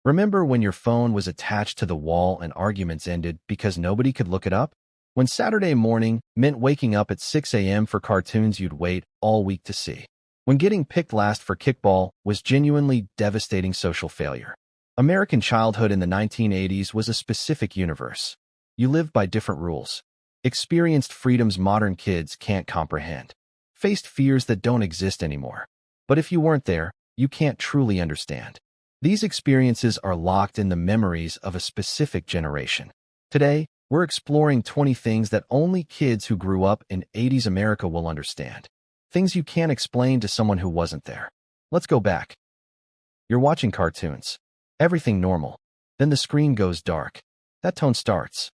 Remember when your phone was attached to the wall and arguments ended because nobody could look it up? When Saturday morning meant waking up at 6 a.m. for cartoons you'd wait all week to see. When getting picked last for kickball was genuinely devastating social failure. American childhood in the 1980s was a specific universe. You lived by different rules. Experienced freedoms modern kids can't comprehend. Faced fears that don't exist anymore. But if you weren't there, you can't truly understand. These experiences are locked in the memories of a specific generation. Today, we're exploring 20 things that only kids who grew up in 80s America will understand. Things you can't explain to someone who wasn't there. Let's go back. You're watching cartoons. Everything normal. Then the screen goes dark. That tone starts.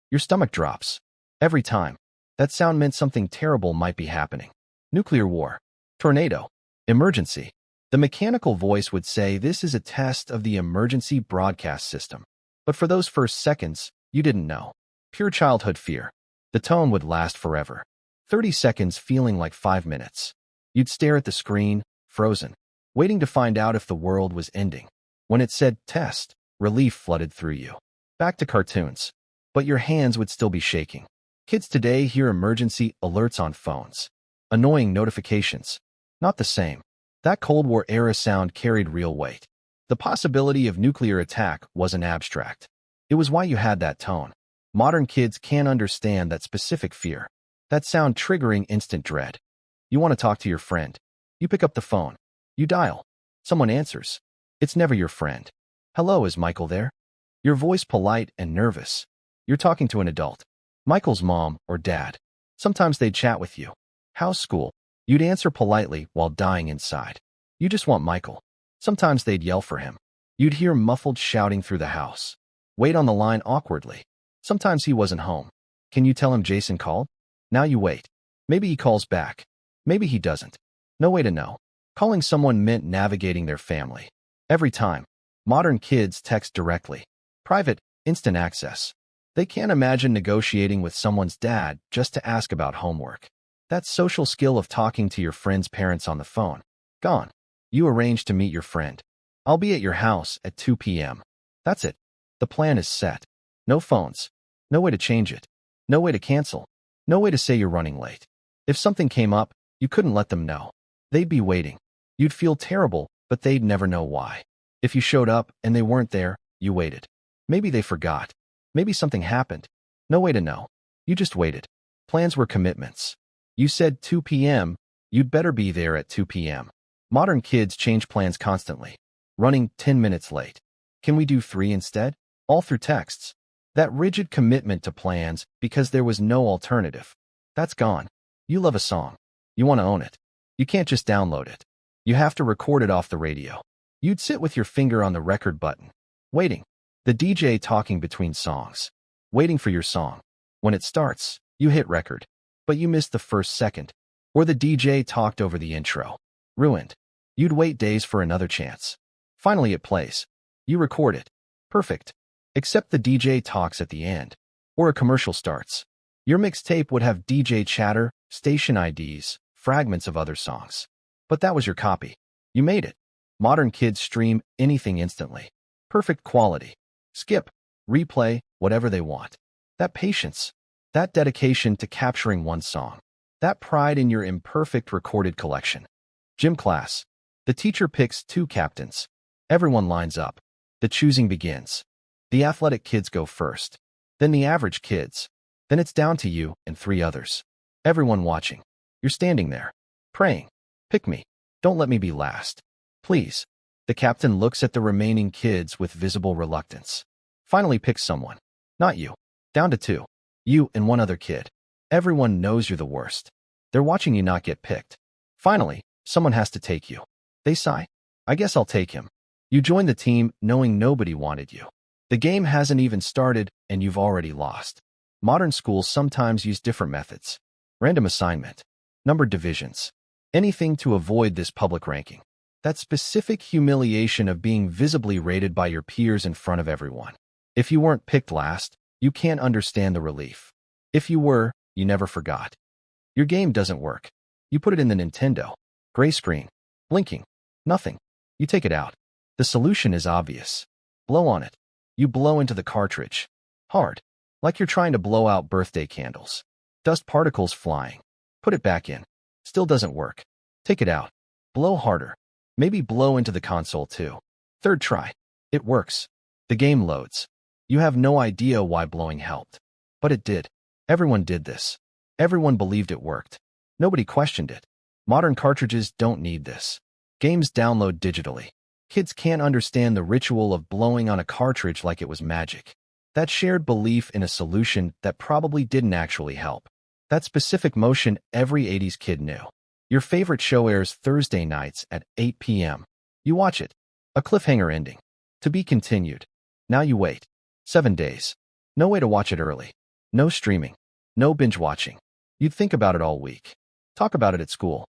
Your stomach drops. Every time. That sound meant something terrible might be happening. Nuclear war. Tornado. Emergency. The mechanical voice would say this is a test of the emergency broadcast system. But for those first seconds, you didn't know. Pure childhood fear. The tone would last forever. 30 seconds feeling like 5 minutes. You'd stare at the screen, frozen, waiting to find out if the world was ending. When it said test, relief flooded through you. Back to cartoons. But your hands would still be shaking. Kids today hear emergency alerts on phones. Annoying notifications. Not the same. That Cold War era sound carried real weight. The possibility of nuclear attack wasn't abstract. It was why you had that tone. Modern kids can't understand that specific fear. That sound triggering instant dread. You want to talk to your friend. You pick up the phone. You dial. Someone answers. It's never your friend. Hello, is Michael there? Your voice polite and nervous. You're talking to an adult. Michael's mom or dad. Sometimes they'd chat with you. How's school? You'd answer politely while dying inside. You just want Michael. Sometimes they'd yell for him. You'd hear muffled shouting through the house. Wait on the line awkwardly. Sometimes he wasn't home. Can you tell him Jason called? Now you wait. Maybe he calls back. Maybe he doesn't. No way to know. Calling someone meant navigating their family. Every time. Modern kids text directly. Private, instant access. They can't imagine negotiating with someone's dad just to ask about homework. That social skill of talking to your friend's parents on the phone. Gone. You arrange to meet your friend. I'll be at your house at 2 p.m. That's it. The plan is set. No phones. No way to change it. No way to cancel. No way to say you're running late. If something came up, you couldn't let them know. They'd be waiting. You'd feel terrible, but they'd never know why. If you showed up and they weren't there, you waited. Maybe they forgot. Maybe something happened. No way to know. You just waited. Plans were commitments. You said 2 p.m., you'd better be there at 2 p.m. Modern kids change plans constantly. Running 10 minutes late. Can we do 3 instead? All through texts. That rigid commitment to plans because there was no alternative. That's gone. You love a song. You want to own it. You can't just download it. You have to record it off the radio. You'd sit with your finger on the record button. Waiting. The DJ talking between songs. Waiting for your song. When it starts, you hit record. But you missed the first second. Or the DJ talked over the intro. Ruined. You'd wait days for another chance. Finally it plays. You record it. Perfect. Except the DJ talks at the end. Or a commercial starts. Your mixtape would have DJ chatter, station IDs, fragments of other songs. But that was your copy. You made it. Modern kids stream anything instantly. Perfect quality. Skip. Replay, whatever they want. That patience. That dedication to capturing one song. That pride in your imperfect recorded collection. Gym class. The teacher picks 2 captains. Everyone lines up. The choosing begins. The athletic kids go first. Then the average kids. Then it's down to you and 3 others. Everyone watching. You're standing there. Praying. Pick me. Don't let me be last. Please. The captain looks at the remaining kids with visible reluctance. Finally picks someone. Not you. Down to 2. You and 1 other kid. Everyone knows you're the worst. They're watching you not get picked. Finally, someone has to take you. They sigh. I guess I'll take him. You join the team knowing nobody wanted you. The game hasn't even started and you've already lost. Modern schools sometimes use different methods. Random assignment. Numbered divisions. Anything to avoid this public ranking. That specific humiliation of being visibly rated by your peers in front of everyone. If you weren't picked last, you can't understand the relief. If you were, you never forgot. Your game doesn't work. You put it in the Nintendo. Gray screen. Blinking. Nothing. You take it out. The solution is obvious. Blow on it. You blow into the cartridge. Hard. Like you're trying to blow out birthday candles. Dust particles flying. Put it back in. Still doesn't work. Take it out. Blow harder. Maybe blow into the console too. Third try. It works. The game loads. You have no idea why blowing helped. But it did. Everyone did this. Everyone believed it worked. Nobody questioned it. Modern cartridges don't need this. Games download digitally. Kids can't understand the ritual of blowing on a cartridge like it was magic. That shared belief in a solution that probably didn't actually help. That specific motion every 80s kid knew. Your favorite show airs Thursday nights at 8 p.m. You watch it. A cliffhanger ending. To be continued. Now you wait. 7 days. No way to watch it early. No streaming. No binge watching. You'd think about it all week. Talk about it at school.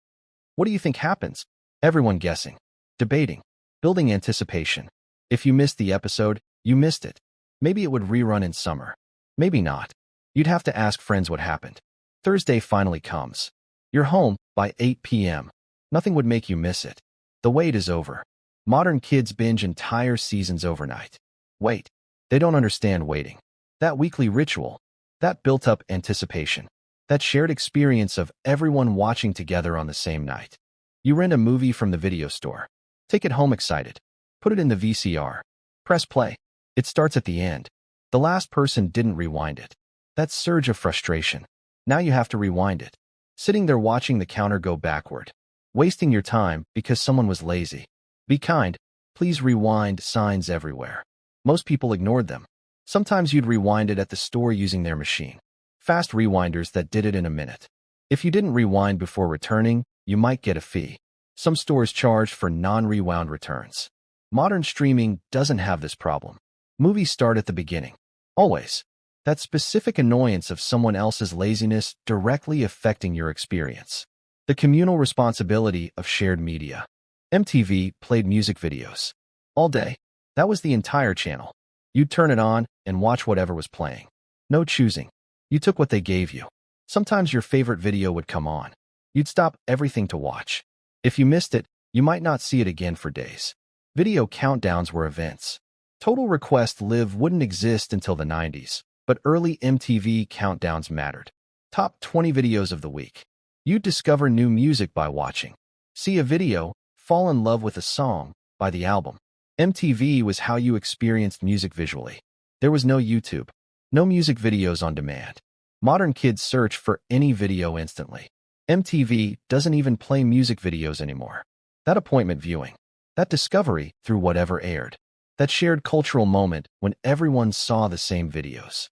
What do you think happens? Everyone guessing. Debating. Building anticipation. If you missed the episode, you missed it. Maybe it would rerun in summer. Maybe not. You'd have to ask friends what happened. Thursday finally comes. You're home by 8 p.m. Nothing would make you miss it. The wait is over. Modern kids binge entire seasons overnight. Wait. They don't understand waiting. That weekly ritual. That built-up anticipation. That shared experience of everyone watching together on the same night. You rent a movie from the video store. Take it home excited. Put it in the VCR. Press play. It starts at the end. The last person didn't rewind it. That surge of frustration. Now you have to rewind it. Sitting there watching the counter go backward. Wasting your time because someone was lazy. Be kind. Please rewind signs everywhere. Most people ignored them. Sometimes you'd rewind it at the store using their machine. Fast rewinders that did it in a minute. If you didn't rewind before returning, you might get a fee. Some stores charge for non-rewound returns. Modern streaming doesn't have this problem. Movies start at the beginning. Always. That specific annoyance of someone else's laziness directly affecting your experience. The communal responsibility of shared media. MTV played music videos. All day. That was the entire channel. You'd turn it on and watch whatever was playing. No choosing. You took what they gave you. Sometimes your favorite video would come on. You'd stop everything to watch. If you missed it, you might not see it again for days. Video countdowns were events. Total Request Live wouldn't exist until the 90s, but early MTV countdowns mattered. Top 20 videos of the week. You'd discover new music by watching. See a video, fall in love with a song, by the album. MTV was how you experienced music visually. There was no YouTube. No music videos on demand. Modern kids search for any video instantly. MTV doesn't even play music videos anymore. That appointment viewing. That discovery through whatever aired. That shared cultural moment when everyone saw the same videos.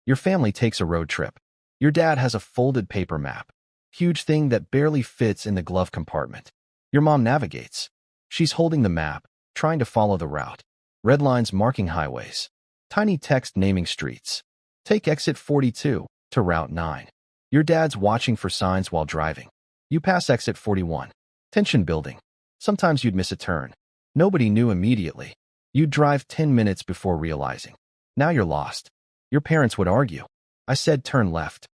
Your family takes a road trip. Your dad has a folded paper map. Huge thing that barely fits in the glove compartment. Your mom navigates. She's holding the map, trying to follow the route. Red lines marking highways. Tiny text naming streets. Take exit 42 to route 9. Your dad's watching for signs while driving. You pass exit 41. Tension building. Sometimes you'd miss a turn. Nobody knew immediately. You'd drive 10 minutes before realizing. Now you're lost. Your parents would argue. I said turn left.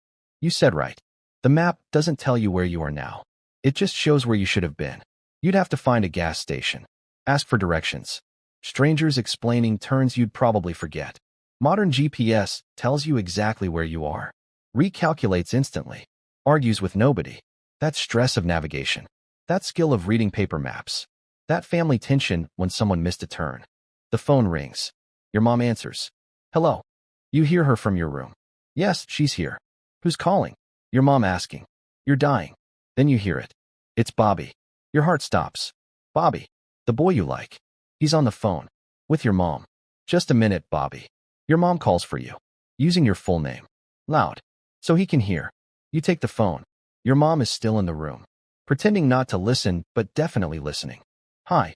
You said right. The map doesn't tell you where you are now. It just shows where you should have been. You'd have to find a gas station. Ask for directions. Strangers explaining turns you'd probably forget. Modern GPS tells you exactly where you are. Recalculates instantly. Argues with nobody. That stress of navigation. That skill of reading paper maps. That family tension when someone missed a turn. The phone rings. Your mom answers. Hello. You hear her from your room. Yes, she's here. Who's calling? Your mom asking. You're dying. Then you hear it. It's Bobby. Your heart stops. Bobby. The boy you like. He's on the phone. With your mom. Just a minute, Bobby. Your mom calls for you. Using your full name. Loud. So he can hear. You take the phone. Your mom is still in the room. Pretending not to listen, but definitely listening. Hi.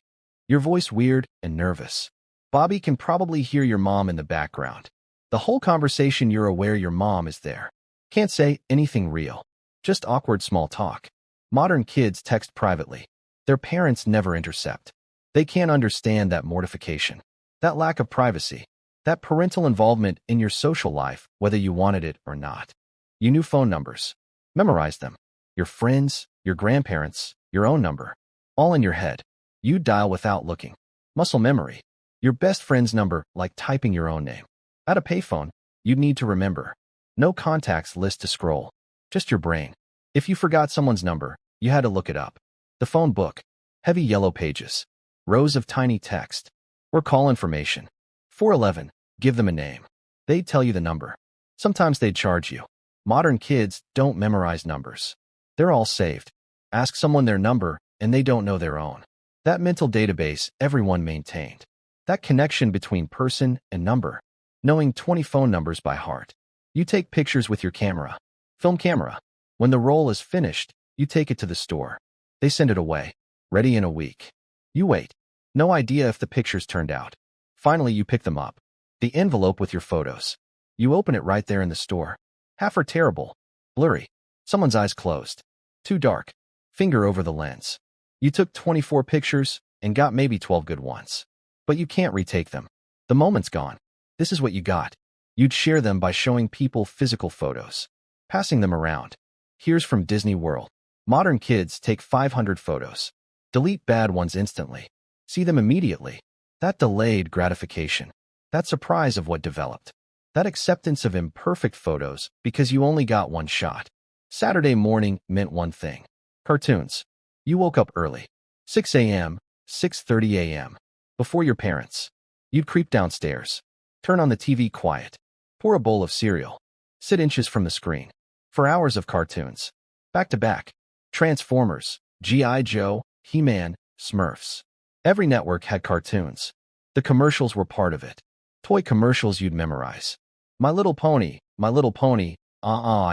Your voice weird and nervous. Bobby can probably hear your mom in the background. The whole conversation you're aware your mom is there. Can't say anything real. Just awkward small talk. Modern kids text privately. Their parents never intercept. They can't understand that mortification. That lack of privacy. That parental involvement in your social life, whether you wanted it or not. You knew phone numbers. Memorized them. Your friends, your grandparents, your own number. All in your head. You dial without looking. Muscle memory. Your best friend's number, like typing your own name. At a payphone, you'd need to remember. No contacts list to scroll. Just your brain. If you forgot someone's number, you had to look it up. The phone book. Heavy yellow pages. Rows of tiny text. Or call information. 411. Give them a name. They'd tell you the number. Sometimes they'd charge you. Modern kids don't memorize numbers. They're all saved. Ask someone their number, and they don't know their own. That mental database everyone maintained. That connection between person and number. Knowing 20 phone numbers by heart. You take pictures with your camera. Film camera. When the roll is finished, you take it to the store. They send it away. Ready in a week. You wait. No idea if the pictures turned out. Finally, you pick them up. The envelope with your photos. You open it right there in the store. Half are terrible. Blurry. Someone's eyes closed. Too dark. Finger over the lens. You took 24 pictures and got maybe 12 good ones. But you can't retake them. The moment's gone. This is what you got. You'd share them by showing people physical photos. Passing them around. Here's from Disney World. Modern kids take 500 photos. Delete bad ones instantly. See them immediately. That delayed gratification. That surprise of what developed. That acceptance of imperfect photos because you only got one shot. Saturday morning meant one thing. Cartoons. You woke up early. 6 a.m., 6:30 a.m. Before your parents. You'd creep downstairs. Turn on the TV quiet. Pour a bowl of cereal. Sit inches from the screen. For hours of cartoons. Back to back. Transformers, G.I. Joe, He-Man, Smurfs. Every network had cartoons. The commercials were part of it. Toy commercials you'd memorize. My Little Pony,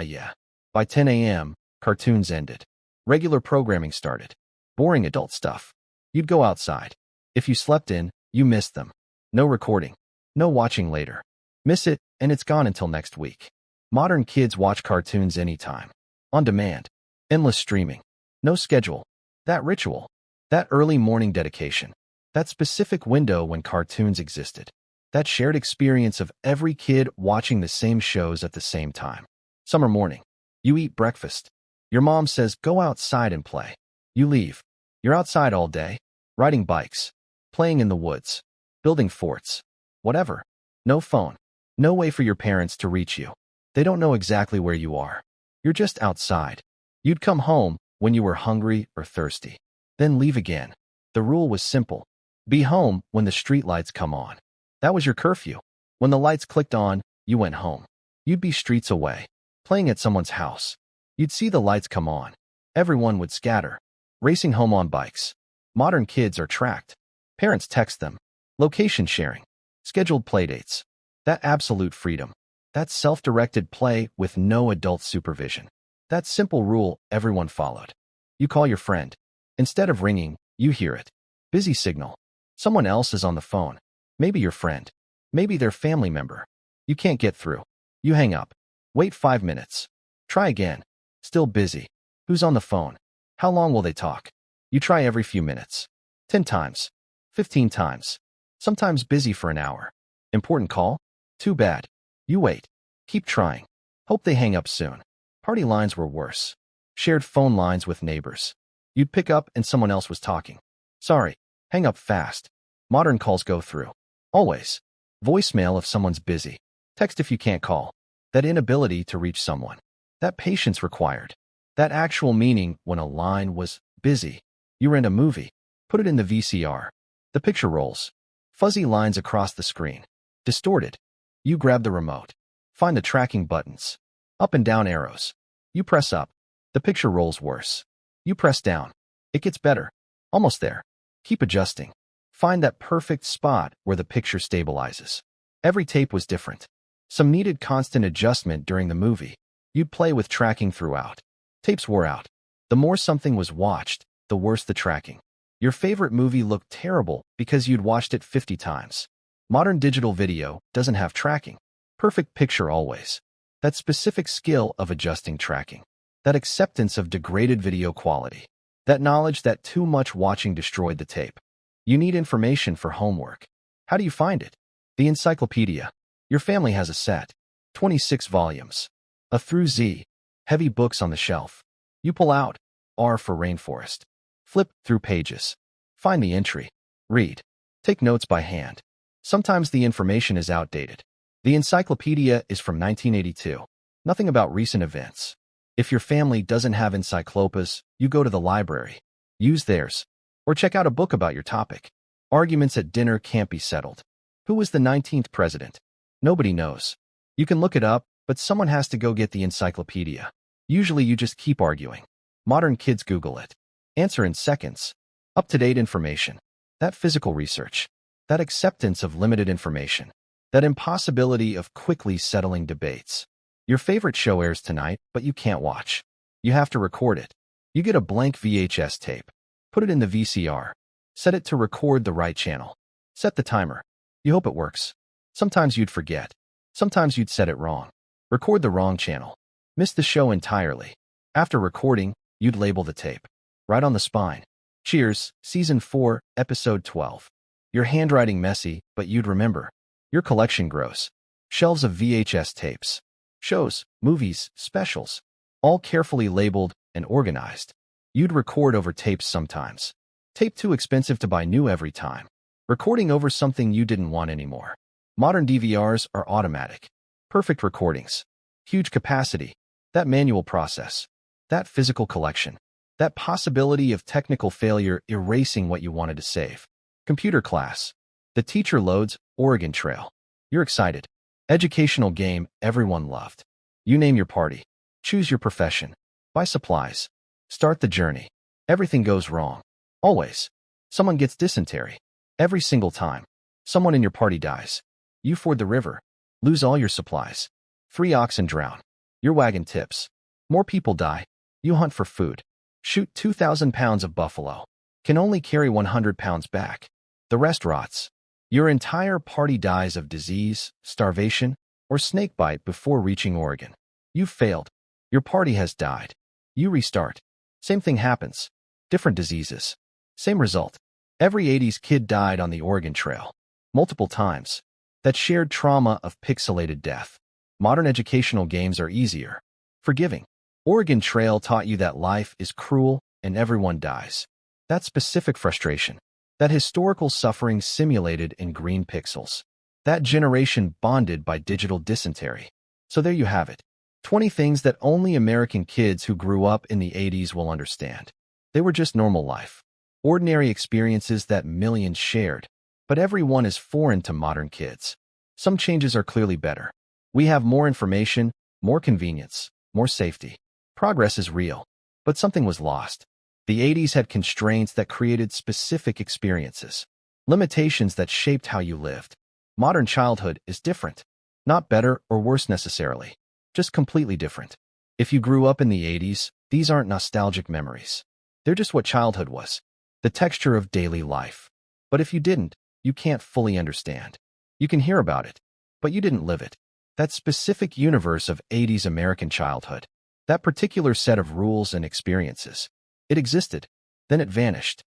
yeah. By 10 a.m., cartoons ended. Regular programming started. Boring adult stuff. You'd go outside. If you slept in, you missed them. No recording. No watching later. Miss it, and it's gone until next week. Modern kids watch cartoons anytime. On demand. Endless streaming. No schedule. That ritual. That early morning dedication. That specific window when cartoons existed. That shared experience of every kid watching the same shows at the same time. Summer morning. You eat breakfast. Your mom says, go outside and play. You leave. You're outside all day. Riding bikes. Playing in the woods. Building forts. Whatever. No phone. No way for your parents to reach you. They don't know exactly where you are. You're just outside. You'd come home when you were hungry or thirsty. Then leave again. The rule was simple. Be home when the street lights come on. That was your curfew. When the lights clicked on, you went home. You'd be streets away, playing at someone's house. You'd see the lights come on. Everyone would scatter, racing home on bikes. Modern kids are tracked. Parents text them. Location sharing. Scheduled playdates. That absolute freedom. That self-directed play with no adult supervision. That simple rule everyone followed. You call your friend. Instead of ringing, you hear it. Busy signal. Someone else is on the phone. Maybe your friend. Maybe their family member. You can't get through. You hang up. Wait 5 minutes. Try again. Still busy. Who's on the phone? How long will they talk? You try every few minutes. 10 times. 15 times. Sometimes busy for an hour. Important call? Too bad. You wait. Keep trying. Hope they hang up soon. Party lines were worse. Shared phone lines with neighbors. You'd pick up and someone else was talking. Sorry. Hang up fast. Modern calls go through. Always. Voicemail if someone's busy. Text if you can't call. That inability to reach someone. That patience required. That actual meaning when a line was busy. You rent a movie. Put it in the VCR. The picture rolls. Fuzzy lines across the screen. Distorted. You grab the remote. Find the tracking buttons. Up and down arrows. You press up. The picture rolls worse. You press down. It gets better. Almost there. Keep adjusting. Find that perfect spot where the picture stabilizes. Every tape was different. Some needed constant adjustment during the movie. You'd play with tracking throughout. Tapes wore out. The more something was watched, the worse the tracking. Your favorite movie looked terrible because you'd watched it 50 times. Modern digital video doesn't have tracking. Perfect picture always. That specific skill of adjusting tracking. That acceptance of degraded video quality. That knowledge that too much watching destroyed the tape. You need information for homework. How do you find it? The encyclopedia. Your family has a set. 26 volumes. A through Z. Heavy books on the shelf. You pull out. R for rainforest. Flip through pages. Find the entry. Read. Take notes by hand. Sometimes the information is outdated. The encyclopedia is from 1982. Nothing about recent events. If your family doesn't have encyclopedias, you go to the library. Use theirs. Or check out a book about your topic. Arguments at dinner can't be settled. Who was the 19th president? Nobody knows. You can look it up, but someone has to go get the encyclopedia. Usually you just keep arguing. Modern kids Google it. Answer in seconds. Up-to-date information. That physical research. That acceptance of limited information. That impossibility of quickly settling debates. Your favorite show airs tonight, but you can't watch. You have to record it. You get a blank VHS tape. Put it in the VCR. Set it to record the right channel. Set the timer. You hope it works. Sometimes you'd forget. Sometimes you'd set it wrong. Record the wrong channel. Miss the show entirely. After recording, you'd label the tape. Right on the spine. Cheers, Season 4, Episode 12. Your handwriting messy, but you'd remember. Your collection grows. Shelves of VHS tapes. Shows, movies, specials. All carefully labeled and organized. You'd record over tapes sometimes. Tape too expensive to buy new every time. Recording over something you didn't want anymore. Modern DVRs are automatic. Perfect recordings. Huge capacity. That manual process. That physical collection. That possibility of technical failure erasing what you wanted to save. Computer class. The teacher loads Oregon Trail. You're excited. Educational game everyone loved. You name your party. Choose your profession. Buy supplies. Start the journey. Everything goes wrong. Always. Someone gets dysentery. Every single time. Someone in your party dies. You ford the river. Lose all your supplies. 3 oxen drown. Your wagon tips. More people die. You hunt for food. Shoot 2,000 pounds of buffalo. Can only carry 100 pounds back. The rest rots. Your entire party dies of disease, starvation, or snakebite before reaching Oregon. You've failed. Your party has died. You restart. Same thing happens. Different diseases. Same result. Every 80s kid died on the Oregon Trail. Multiple times. That shared trauma of pixelated death. Modern educational games are easier. Forgiving. Oregon Trail taught you that life is cruel and everyone dies. That specific frustration. That historical suffering simulated in green pixels. That generation bonded by digital dysentery. So there you have it. 20 things that only American kids who grew up in the 80s will understand. They were just normal life. Ordinary experiences that millions shared. But every one is foreign to modern kids. Some changes are clearly better. We have more information, more convenience, more safety. Progress is real. But something was lost. The 80s had constraints that created specific experiences. Limitations that shaped how you lived. Modern childhood is different. Not better or worse necessarily. Just completely different. If you grew up in the 80s, these aren't nostalgic memories. They're just what childhood was. The texture of daily life. But if you didn't, you can't fully understand. You can hear about it, but you didn't live it. That specific universe of 80s American childhood. That particular set of rules and experiences. It existed. Then it vanished.